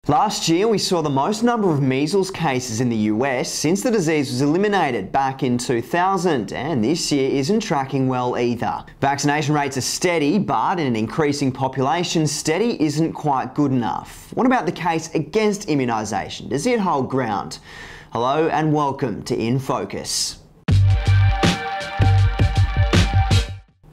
Last year, we saw the most number of measles cases in the US since the disease was eliminated back in 2000, and this year isn't tracking well either. Vaccination rates are steady, but in an increasing population, steady isn't quite good enough. What about the case against immunisation? Does it hold ground? Hello and welcome to Infocus.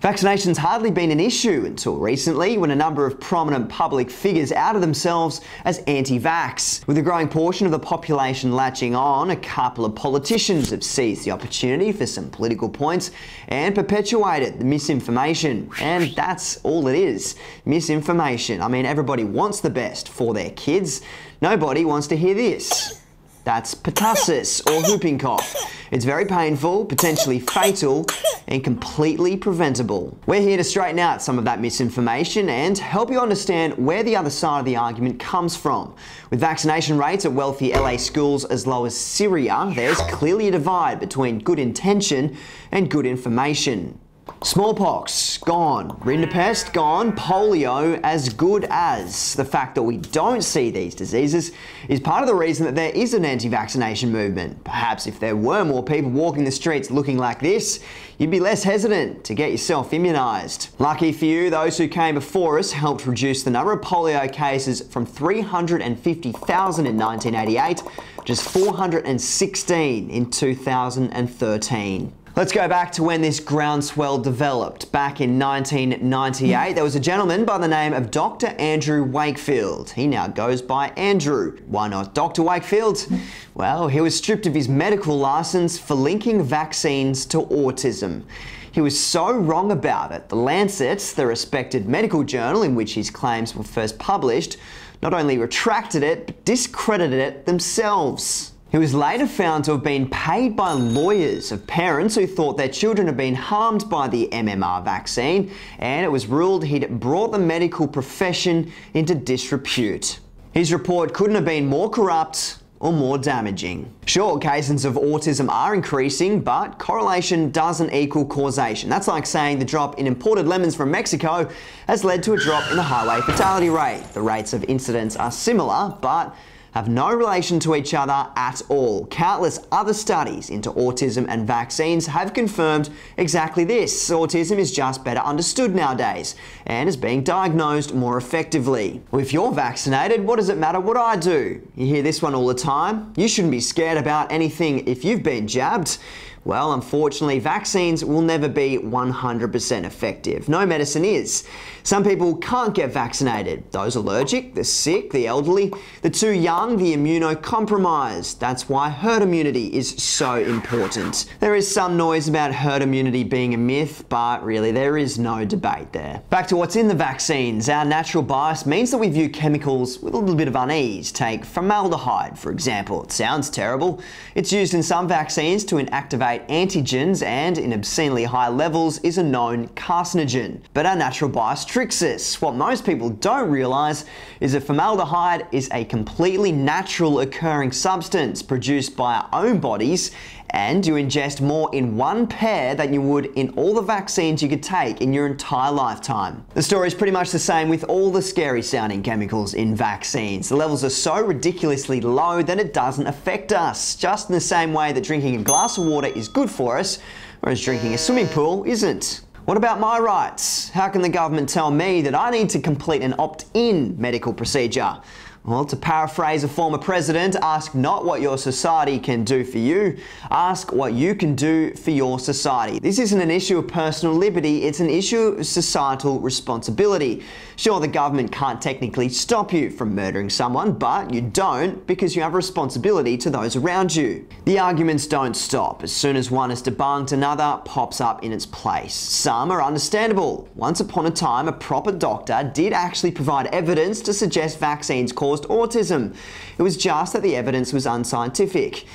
Vaccination's hardly been an issue until recently, when a number of prominent public figures outed themselves as anti-vax. With a growing portion of the population latching on, a couple of politicians have seized the opportunity for some political points and perpetuated the misinformation. And that's all it is, misinformation. I mean, everybody wants the best for their kids. Nobody wants to hear this. That's pertussis or whooping cough. It's very painful, potentially fatal, and completely preventable. We're here to straighten out some of that misinformation and help you understand where the other side of the argument comes from. With vaccination rates at wealthy LA schools as low as Syria, there's clearly a divide between good intention and good information. Smallpox, gone. Rinderpest, gone. Polio, as good as. The fact that we don't see these diseases is part of the reason that there is an anti-vaccination movement. Perhaps if there were more people walking the streets looking like this, you'd be less hesitant to get yourself immunised. Lucky for you, those who came before us helped reduce the number of polio cases from 350,000 in 1988 to just 416 in 2013. Let's go back to when this groundswell developed. Back in 1998, there was a gentleman by the name of Dr. Andrew Wakefield. He now goes by Andrew. Why not Dr. Wakefield? Well, he was stripped of his medical license for linking vaccines to autism. He was so wrong about it. The Lancet, the respected medical journal in which his claims were first published, not only retracted it, but discredited it themselves. He was later found to have been paid by lawyers of parents who thought their children had been harmed by the MMR vaccine, and it was ruled he'd brought the medical profession into disrepute. His report couldn't have been more corrupt or more damaging. Sure, cases of autism are increasing, but correlation doesn't equal causation. That's like saying the drop in imported lemons from Mexico has led to a drop in the highway fatality rate. The rates of incidents are similar, but have no relation to each other at all. Countless other studies into autism and vaccines have confirmed exactly this. Autism is just better understood nowadays and is being diagnosed more effectively. Well, if you're vaccinated, what does it matter what I do? You hear this one all the time. You shouldn't be scared about anything if you've been jabbed. Well, unfortunately, vaccines will never be 100% effective. No medicine is. Some people can't get vaccinated. Those allergic, the sick, the elderly, the too young, the immunocompromised. That's why herd immunity is so important. There is some noise about herd immunity being a myth, but really there is no debate there. Back to what's in the vaccines. Our natural bias means that we view chemicals with a little bit of unease. Take formaldehyde, for example. It sounds terrible. It's used in some vaccines to inactivate antigens and, in obscenely high levels, is a known carcinogen. But our natural bias tricks us. What most people don't realise is that formaldehyde is a completely natural occurring substance produced by our own bodies, and you ingest more in one pair than you would in all the vaccines you could take in your entire lifetime. The story is pretty much the same with all the scary sounding chemicals in vaccines. The levels are so ridiculously low that it doesn't affect us, just in the same way that drinking a glass of water is good for us, whereas drinking a swimming pool isn't. What about my rights? How can the government tell me that I need to complete an opt-in medical procedure? Well, to paraphrase a former president, ask not what your society can do for you, ask what you can do for your society. This isn't an issue of personal liberty, it's an issue of societal responsibility. Sure, the government can't technically stop you from murdering someone, but you don't because you have a responsibility to those around you. The arguments don't stop. As soon as one is debunked, another pops up in its place. Some are understandable. Once upon a time, a proper doctor did actually provide evidence to suggest vaccines caused autism. It was just that the evidence was unscientific.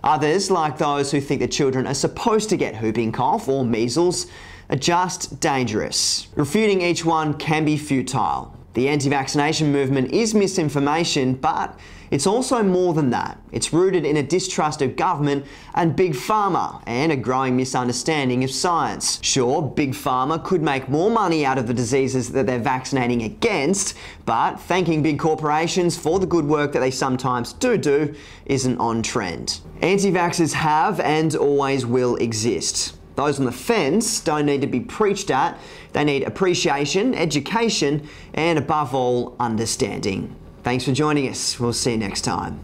Others, like those who think that children are supposed to get whooping cough or measles, are just dangerous. Refuting each one can be futile. The anti-vaccination movement is misinformation, but it's also more than that. It's rooted in a distrust of government and Big Pharma, and a growing misunderstanding of science. Sure, Big Pharma could make more money out of the diseases that they're vaccinating against, but thanking big corporations for the good work that they sometimes do isn't on trend. Anti-vaxxers have and always will exist. Those on the fence don't need to be preached at. They need appreciation, education, and above all, understanding. Thanks for joining us. We'll see you next time.